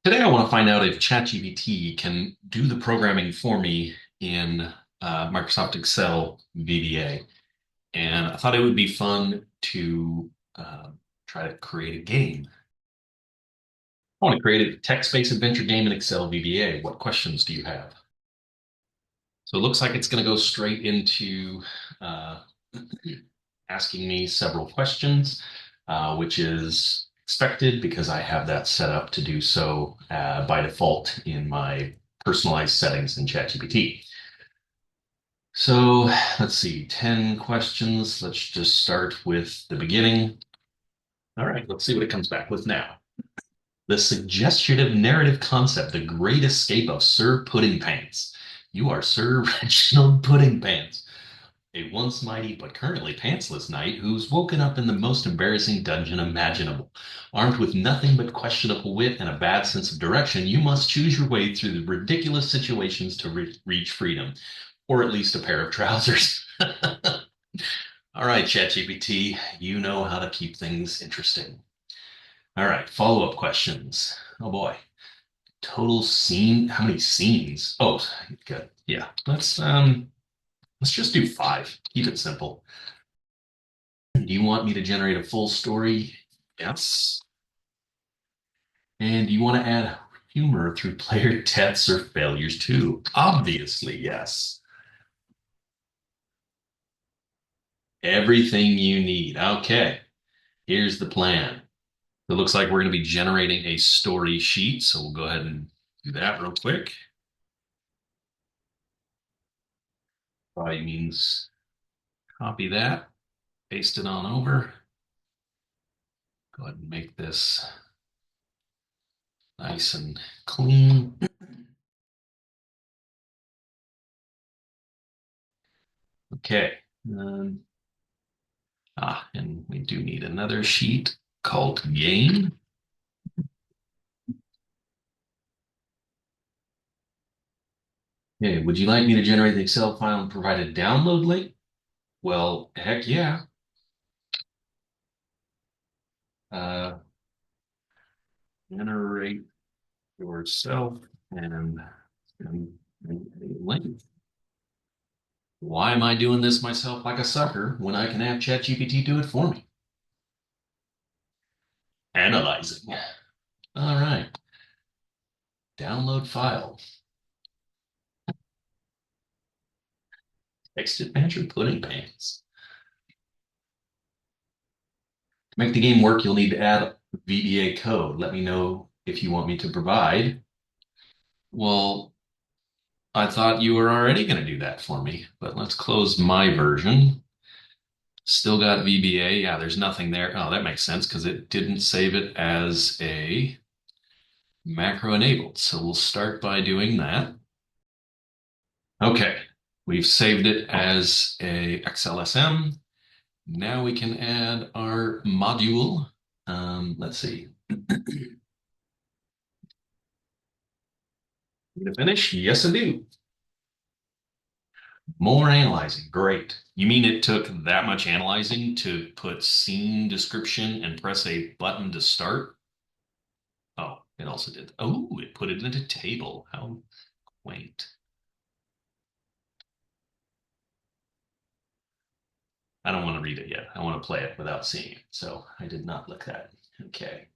Today, I want to find out if ChatGPT can do the programming for me in Microsoft Excel VBA. And I thought it would be fun to try to create a game. I want to create a text-based adventure game in Excel VBA. What questions do you have? So it looks like it's going to go straight into uh, asking me several questions, which is expected because I have that set up to do so by default in my personalized settings in ChatGPT. So let's see, 10 questions. Let's just start with the beginning. All right, let's see what it comes back with now. The suggestive narrative concept, the great escape of Sir Pudding Pants. You are Sir Reginald Pudding Pants, a once mighty but currently pantsless knight who's woken up in the most embarrassing dungeon imaginable. Armed with nothing but questionable wit and a bad sense of direction, you must choose your way through the ridiculous situations to reach freedom, or at least a pair of trousers. All right, ChatGPT, you know how to keep things interesting. All right, follow-up questions. Oh boy. Total scene, how many scenes? Oh, good. Yeah. Let's just do five. Keep it simple. Do you want me to generate a full story? Yes. And do you want to add humor through player deaths or failures too? Obviously, yes. Everything you need. Okay, here's the plan. It looks like we're going to be generating a story sheet, so we'll go ahead and do that real quick. Probably means copy that, paste it on over. Go ahead and make this nice and clean. Okay. Um, and we do need another sheet called game. Okay, would you like me to generate the Excel file and provide a download link? Well, heck yeah. Uh, generate yourself and a link. Why am I doing this myself like a sucker when I can have ChatGPT do it for me? Analyzing. All right. Download file. Text adventure pudding pants. To make the game work, you'll need to add VBA code. Let me know if you want me to provide. Well, I thought you were already going to do that for me, but let's close my version. Still got VBA. Yeah, there's nothing there. Oh, that makes sense because it didn't save it as a macro enabled. So we'll start by doing that. Okay, we've saved it as a XLSM. Now we can add our module. Let's see. Need to finish? Yes, I do. More analyzing. Great. You mean it took that much analyzing to put scene description and press a button to start? Oh, it also did. Oh, it put it in a table. How quaint. I don't want to read it yet. I want to play it without seeing it. So I did not look that. Okay.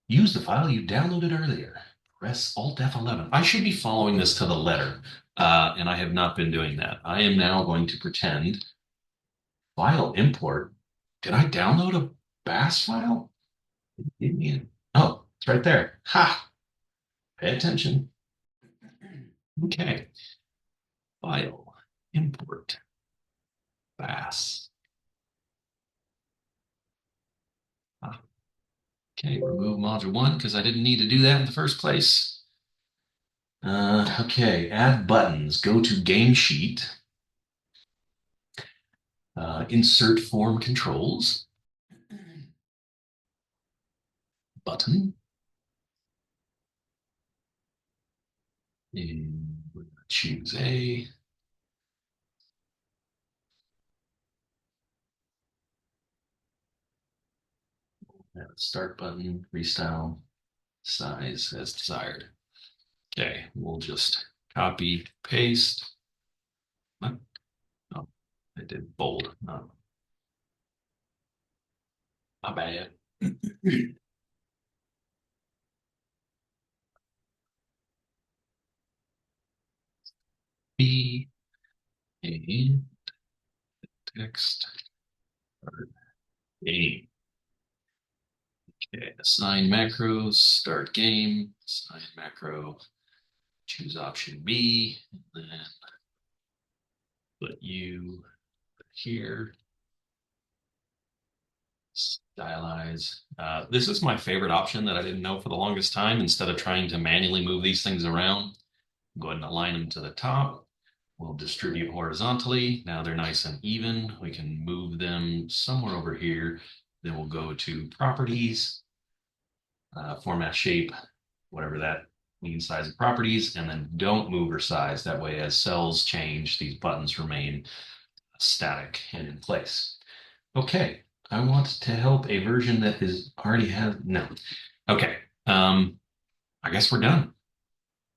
Use the file you downloaded earlier. Press Alt F11. I should be following this to the letter, and I have not been doing that. I am now going to pretend file import. Did I download a BAS file? Give me a, oh, it's right there. Ha! Pay attention. Okay. File import BAS. Ah, okay, remove module one because I didn't need to do that in the first place. Okay, add buttons. Go to game sheet. Insert form controls. Button. And we're going to choose a start button, restyle. size as desired. Okay, we'll just copy, paste. Oh, I did bold. My bad. B A text game. Okay, assign macros, start game, assign macro, choose option B, and then put you here, stylize. This is my favorite option that I didn't know for the longest time. Instead of trying to manually move these things around, go ahead and align them to the top. We'll distribute horizontally. Now they're nice and even. We can move them somewhere over here. Then we'll go to properties, format shape, whatever that means, size of properties, and then don't move or size. That way, as cells change, these buttons remain static and in place. Okay, I want to help a version that is already has no. Okay, I guess we're done.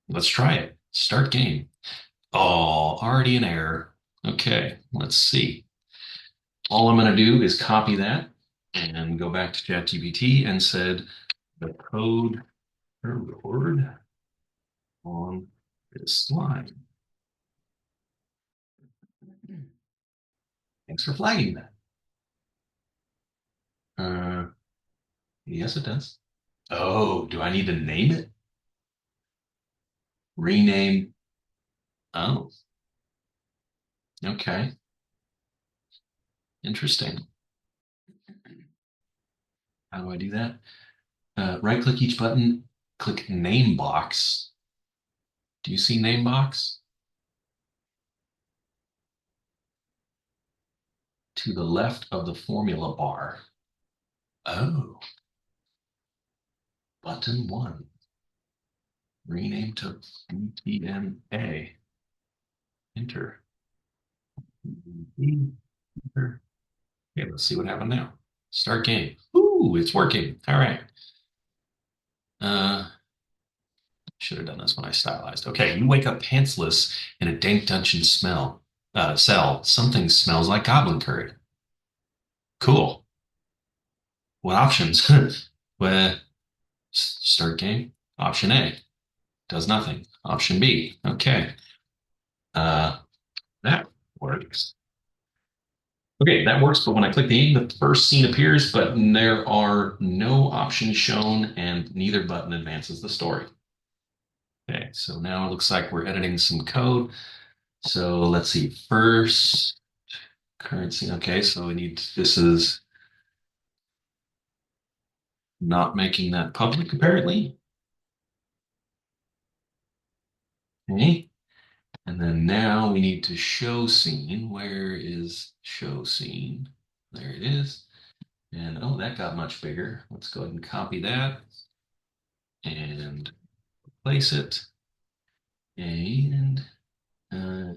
Let's try it. Start game. Oh, already an error. Okay, let's see. All I'm going to do is copy that and go back to ChatGPT and said the code word on this line. Thanks for flagging that. Uh, yes, it does. Oh, do I need to name it? Rename. Oh, okay. Interesting. How do I do that? Right click each button, click name box. Do you see name box? To the left of the formula bar. Oh, button one. Rename to BTNA. Enter. Enter. Okay, let's see what happened now. Start game. Ooh, it's working. All right. Uh, should have done this when I stylized. Okay, you wake up pantsless in a dank dungeon cell. Something smells like goblin curry. Cool. What options? Well, start game. Option A does nothing. Option B. Okay. Uh, that works. Okay, that works, but when I click the aim, the first scene appears, but there are no options shown and neither button advances the story. Okay, so now it looks like we're editing some code. So let's see, first current scene. Okay, so we need, this is not making that public apparently. Okay, and then now we need to show scene. Where is show scene? There it is. And oh, that got much bigger. Let's go ahead and copy that and place it. And uh,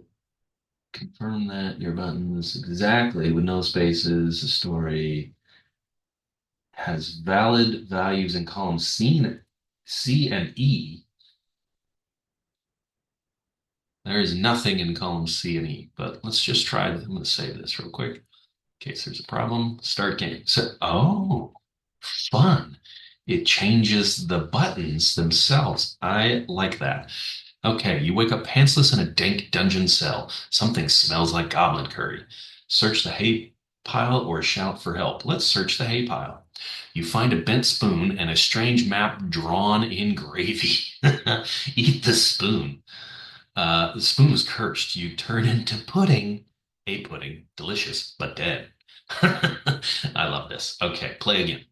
confirm that your buttons exactly with no spaces, the story has valid values in columns C and E. There is nothing in columns C and E, but let's just try. I'm going to save this real quick in case there's a problem. Start game. So, oh, fun. It changes the buttons themselves. I like that. Okay, you wake up pantsless in a dank dungeon cell. Something smells like goblin curry. Search the hay pile or shout for help. Let's search the hay pile. You find a bent spoon and a strange map drawn in gravy. Eat the spoon. The spoon was cursed. You turn into pudding. A pudding. Delicious, but dead. I love this. Okay, play again.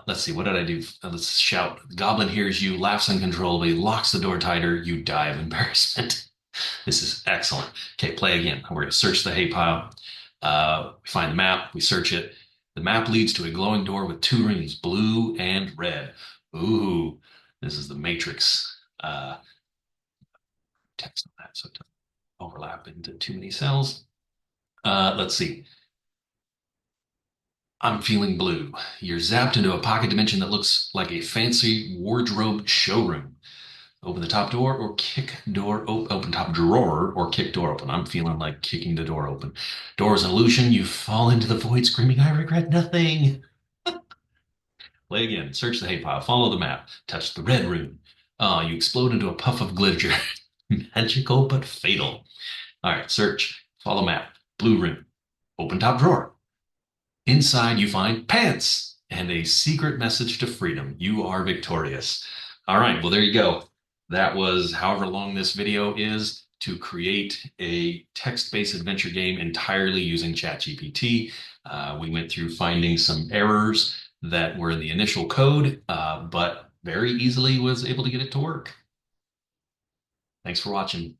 Let's see, what did I do? Let's shout. The goblin hears you, laughs uncontrollably, locks the door tighter. You die of embarrassment. This is excellent. Okay, play again. We're going to search the hay pile. We find the map. We search it. The map leads to a glowing door with two rooms, blue and red. Ooh, this is the matrix text on that, so it doesn't overlap into too many cells. Let's see. I'm feeling blue. You're zapped into a pocket dimension that looks like a fancy wardrobe showroom. Open the top door or kick door open top drawer or kick door open. I'm feeling like kicking the door open. Door is an illusion. You fall into the void screaming, I regret nothing. Play again. Search the hay pile. Follow the map. Touch the red room. You explode into a puff of glitter. Magical but fatal. All right, search. Follow map. Blue room. Open top drawer. Inside, you find pants and a secret message to freedom. You are victorious. All right, well, there you go. That was however long this video is to create a text-based adventure game entirely using ChatGPT. We went through finding some errors that were in the initial code, but very easily was able to get it to work. Thanks for watching.